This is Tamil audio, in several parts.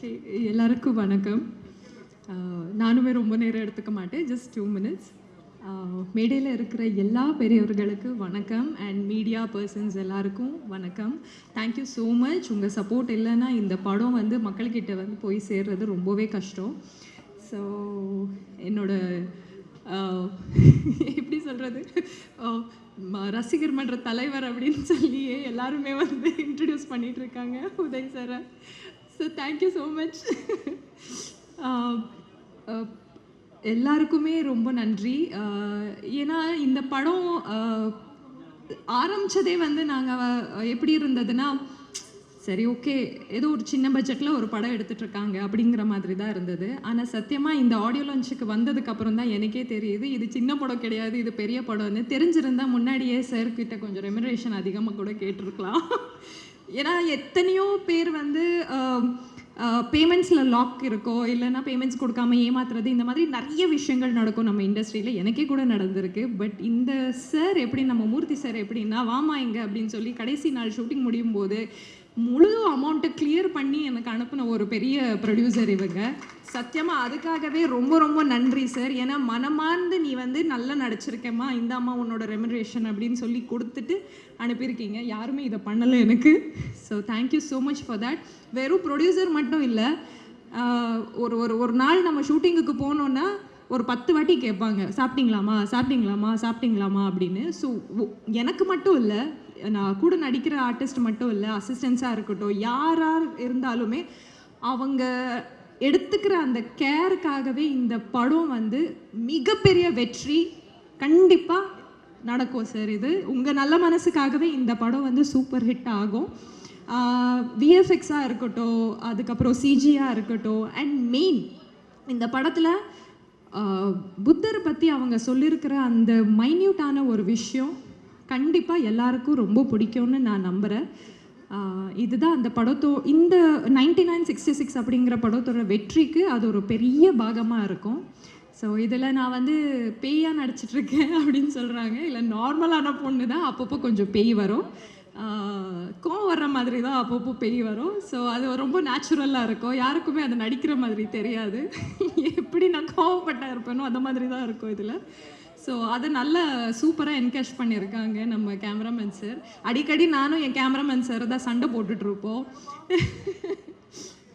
ஓகே, எல்லாருக்கும் வணக்கம். நானுமே ரொம்ப நேரம் எடுத்துக்க மாட்டேன், ஜஸ்ட் 2 minutes. மேடையில் இருக்கிற எல்லா பெரியவர்களுக்கு வணக்கம் அண்ட் மீடியா பர்சன்ஸ் எல்லாருக்கும் வணக்கம். Thank you so much. உங்கள் சப்போர்ட் இல்லைன்னா இந்த படம் வந்து மக்கள்கிட்ட வந்து போய் சேர்றது ரொம்பவே கஷ்டம். ஸோ என்னோட எப்படி சொல்கிறது, ரசிகர் மன்ற தலைவர் அப்படின்னு சொல்லியே எல்லாருமே வந்து இன்ட்ரடியூஸ் பண்ணிகிட்ருக்காங்க உதய் சாரை. So thank you so much. எல்லாருக்குமே ரொம்ப நன்றி. ஏன்னா இந்த படம் ஆரம்பித்ததே வந்து நாங்கள் எப்படி இருந்ததுன்னா, சரி ஓகே ஏதோ ஒரு சின்ன பட்ஜெட்டில் ஒரு படம் எடுத்துகிட்ருக்காங்க அப்படிங்கிற மாதிரி தான் இருந்தது. ஆனால் சத்தியமாக இந்த ஆடியோ லான்ச்சுக்கு வந்ததுக்கப்புறம் தான் எனக்கே தெரியுது இது சின்ன படம் கிடையாது, இது பெரிய படம்னு. தெரிஞ்சிருந்தால் முன்னாடியே சார்கிட்ட கொஞ்சம் ரெமுனரேஷன் அதிகமாக கூட கேட்டிருக்கலாம். ஏன்னா எத்தனையோ பேர் வந்து பேமெண்ட்ஸில் லாக் இருக்கோ, இல்லைன்னா பேமெண்ட்ஸ் கொடுக்காம ஏமாத்துறது, இந்த மாதிரி நிறைய விஷயங்கள் நடக்கும் நம்ம இண்டஸ்ட்ரியில். எனக்கே கூட நடந்திருக்கு. பட் இந்த சார் எப்படி, நம்ம மூர்த்தி சார் எப்படின்னா, வாமா இங்க அப்படின்னு சொல்லி கடைசி நாள் ஷூட்டிங் முடியும் போது முழு அமௌண்ட்டை கிளியர் பண்ணி எனக்கு அனுப்பின ஒரு பெரிய ப்ரொடியூசர் இவங்க. சத்தியமாக அதுக்காகவே ரொம்ப ரொம்ப நன்றி சார். ஏன்னா மனமார்ந்து நீ வந்து நல்லா நடிச்சிருக்கேம்மா, இந்த அம்மா உன்னோட ரெமுனரேஷன் அப்படின்னு சொல்லி கொடுத்துட்டு அனுப்பியிருக்கீங்க. யாருமே இதை பண்ணலை எனக்கு. So thank you so much for that. வெறும் ப்ரொடியூசர் மட்டும் இல்லை, ஒரு ஒரு ஒரு நாள் நம்ம ஷூட்டிங்குக்கு போனோன்னா ஒரு 10 வாட்டி கேட்பாங்க, சாப்பிட்டீங்களாமா சாப்பிட்டீங்களாமா சாப்பிட்டீங்களாமா அப்படின்னு. ஸோ எனக்கு மட்டும் இல்லை, நான் கூட நடிக்கிற ஆர்டிஸ்ட் மட்டும் இல்லை, அசிஸ்டன்ஸாக இருக்கட்டும், யாராக இருந்தாலுமே அவங்க எடுத்துக்கிற அந்த கேருக்காகவே இந்த படம் வந்து மிகப்பெரிய வெற்றி கண்டிப்பாக நடக்கும் சார். இது உங்கள் நல்ல மனசுக்காகவே இந்த படம் வந்து சூப்பர் ஹிட் ஆகும். விஎஃப்எக்ஸாக இருக்கட்டும், அதுக்கப்புறம் சிஜியாக இருக்கட்டும், அண்ட் மெயின் இந்த படத்தில் புத்தரை பற்றி அவங்க சொல்லியிருக்கிற அந்த மைன்யூட்டான ஒரு விஷயம் கண்டிப்பாக எல்லாருக்கும் ரொம்ப பிடிக்கும்னு நான் நம்புகிறேன். இதுதான் அந்த இந்த 9966 அப்படிங்கிற படத்தோட வெற்றிக்கு அது ஒரு பெரிய பாகமாக இருக்கும். ஸோ இதில் நான் வந்து பேயாக நடிச்சிட்ருக்கேன் அப்படின்னு சொல்கிறாங்க. இல்லை, நார்மலான பொண்ணு தான், அப்பப்போ கொஞ்சம் பேய் வரும், கோவம் வர்ற மாதிரி தான் அப்பப்போ பேய் வரும். ஸோ அது ரொம்ப நேச்சுரலாக இருக்கும், யாருக்குமே அது நடிக்கிற மாதிரி தெரியாது. எப்படி நான் கோவப்பட்டா இருப்பேனோ அந்த மாதிரி தான் இருக்கும் இதில். ஸோ அதை நல்லா சூப்பராக என்கேஷ் பண்ணியிருக்காங்க நம்ம கேமராமேன் சார். அடிக்கடி நானும் என் கேமராமேன் சார் தான் சண்டை போட்டுட்ருப்போம்.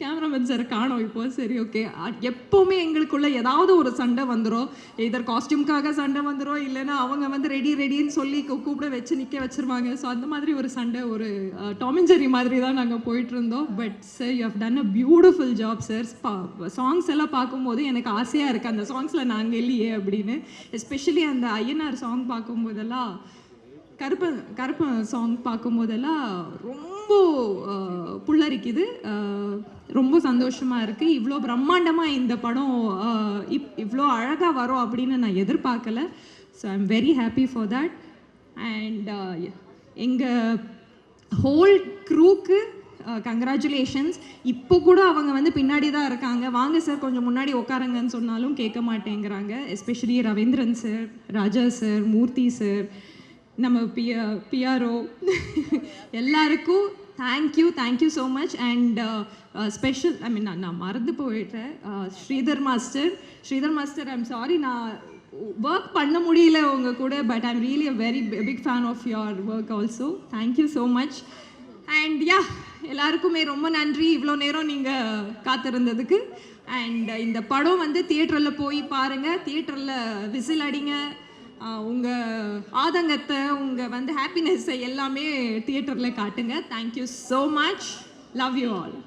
கேமராமேன் சார் காணோம் இப்போது. சரி ஓகே, எப்போவுமே எங்களுக்குள்ளே ஏதாவது ஒரு சண்டை வந்துடும். இதர் காஸ்டியூம்காக சண்டை வந்துடும், இல்லைன்னா அவங்க வந்து ரெடின்னு சொல்லி கூப்பிட வச்சு நிற்க வச்சுருவாங்க. ஸோ அந்த மாதிரி ஒரு சண்டை, ஒரு டாம் அண்ட் ஜெர்ரி மாதிரி தான் நாங்கள் போயிட்டுருந்தோம். But sir, you have done a beautiful job sir. Songs எல்லாம் பார்க்கும்போது எனக்கு ஆசையாக இருக்குது அந்த சாங்ஸில் நாங்கள் இல்லையே அப்படின்னு. எஸ்பெஷலி அந்த ஐயனார் சாங் பார்க்கும்போதெல்லாம், கருப்பன் சாங் பார்க்கும்போதெல்லாம் ரொம்ப புல்லரிக்குது. ரொம்ப சந்தோஷமாக இருக்குது. இவ்வளோ பிரம்மாண்டமாக இந்த படம் இவ்வளோ அழகாக வரும் அப்படின்னு நான் எதிர்பார்க்கல. So I am very happy for that. And எங்கள் ஹோல் க்ரூக்கு கங்க்ராச்சுலேஷன்ஸ். இப்போ கூட அவங்க வந்து பின்னாடி தான் இருக்காங்க. வாங்க சார் கொஞ்சம் முன்னாடி உட்காருங்கன்னு சொன்னாலும் கேட்க மாட்டேங்கிறாங்க. Especially Ravindran sir, Raja sir, Murthy sir, நம்ம பிஆர்ஓ எல்லாருக்கும் thank you so much. And special, I mean நான் மறந்து போயிட்டேன், ஸ்ரீதர் மாஸ்டர் ஐம் சாரி, நான் ஒர்க் பண்ண முடியல உங்கள் கூட. But I'm really a very big fan of your work also. Thank you so much. And எல்லாருக்குமே ரொம்ப நன்றி இவ்வளோ நேரம் நீங்கள் காத்திருந்ததுக்கு. அண்ட் இந்த படம் வந்து தியேட்டரில் போய் பாருங்கள், தியேட்டரில் விசில் அடிங்க, உங்கள் ஆதங்கத்தை, உங்கள் வந்து ஹாப்பினஸ்ஸை எல்லாமே தியேட்டரில் காட்டுங்க. Thank you so much. Love you all.